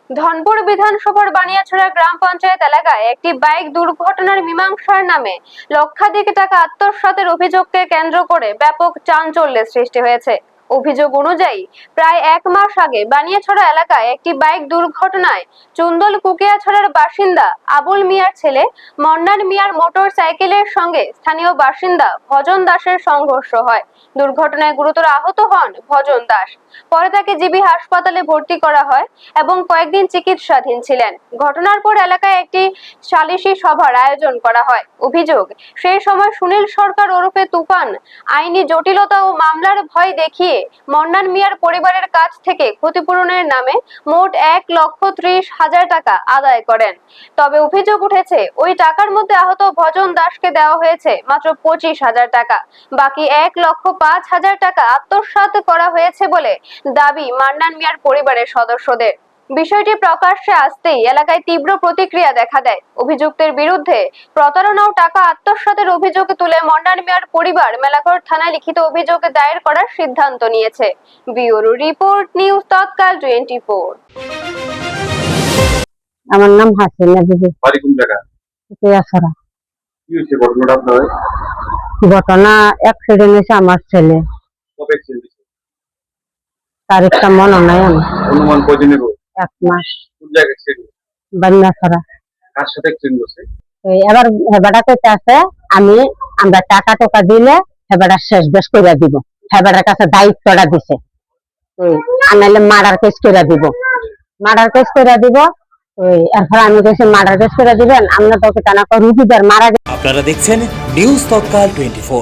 ধনপুর বিধানসভার বানিয়াছড়া গ্রাম পঞ্চায়েত এলাকায় একটি বাইক দুর্ঘটনার মীমাংসার নামে লক্ষাধিক টাকা আত্মসাতের অভিযোগকে কেন্দ্র করে ব্যাপক চাঞ্চল্যের সৃষ্টি হয়েছে। অভিযোগ অনুযায়ী প্রায় 1 মাস আগে বানিয়াছড়া এলাকায় একটি বাইক দুর্ঘটনায় চুন্দল কুকিয়াছড়ার বাসিন্দা আবুল মিয়ার ছেলে মন্নান মিয়ার মোটর সাইকেলের সঙ্গে স্থানীয় বাসিন্দা ভজন দাসের সংঘর্ষ হয়। দুর্ঘটনায় গুরুতর আহত হন ভজন দাস। পরে তাকে জিবি হাসপাতালে ভর্তি করা হয় এবং কয়েকদিন চিকিৎসাধীন ছিলেন। ঘটনার পর এলাকায় একটি সালিশি সভার আয়োজন করা হয়। অভিযোগ, সেই সময় সুনীল সরকার ওরফে তুফান আইনি জটিলতা ও মামলার ভয় দেখিয়ে মন্নান মিয়ার পরিবারের কাছ থেকে ক্ষতিপূরণের নামে মোট 1,30,000 টাকা আদায় করেন। তবে অভিযোগ উঠেছে ওই টাকার মধ্যে আহত ভজন দাসকে দেওয়া হয়েছে মাত্র 25,000 টাকা। বাকি 1,05,000 টাকা আত্মসাৎ করা হয়েছে বলে দাবি মান্নান মিয়ার পরিবারের সদস্যদের। বিষয়টি প্রকাশ্যে আসতেই এলাকায় তীব্র প্রতিক্রিয়া দেখা দেয়। অভিযুক্তের বিরুদ্ধে প্রতারণা ও টাকা আত্মসাতের অভিযোগ তুলে মন্নান মিয়ার পরিবার মেলাঘর থানায় লিখিত অভিযোগ দায়ের করার সিদ্ধান্ত নিয়েছে। ব্যুরো রিপোর্ট, নিউজ তৎকাল 24। আমার নাম হাসিনা দিদি। বাড়ি কোন জায়গা? কুকিয়াছড়া। কি হয়েছে ঘটনাটা আপনার? ঘটনা অ্যাক্সিডেন্ট হয়েছে আমার ছেলে। কবে অ্যাক্সিডেন্ট হয়েছে? তারিখটা মনে নাই আমার। অনুমান কয়দিন হলো? 1 মাস। কোন জায়গায় অ্যাক্সিডেন্ট? বানিয়াছড়া। কার সাথে অ্যাক্সিডেন্ট হয়েছে? এবার হেবাটা কইতে আছে আমরা টাকা টাকা দিলে হেবাটা শেষ বেশ করে দিব। হেবাটার কাছে দায়িত্বটা দিছে, আনাইলে মার্ডার কেস করে দিব। মার্ডার কেস করে দিব। এরপর আমি কেছি মার্ডার কেস করে দিবেন, আমরা তোকে টানা রুগীদের মারা। আপনারা দেখছেন নিউজ তৎকাল 24।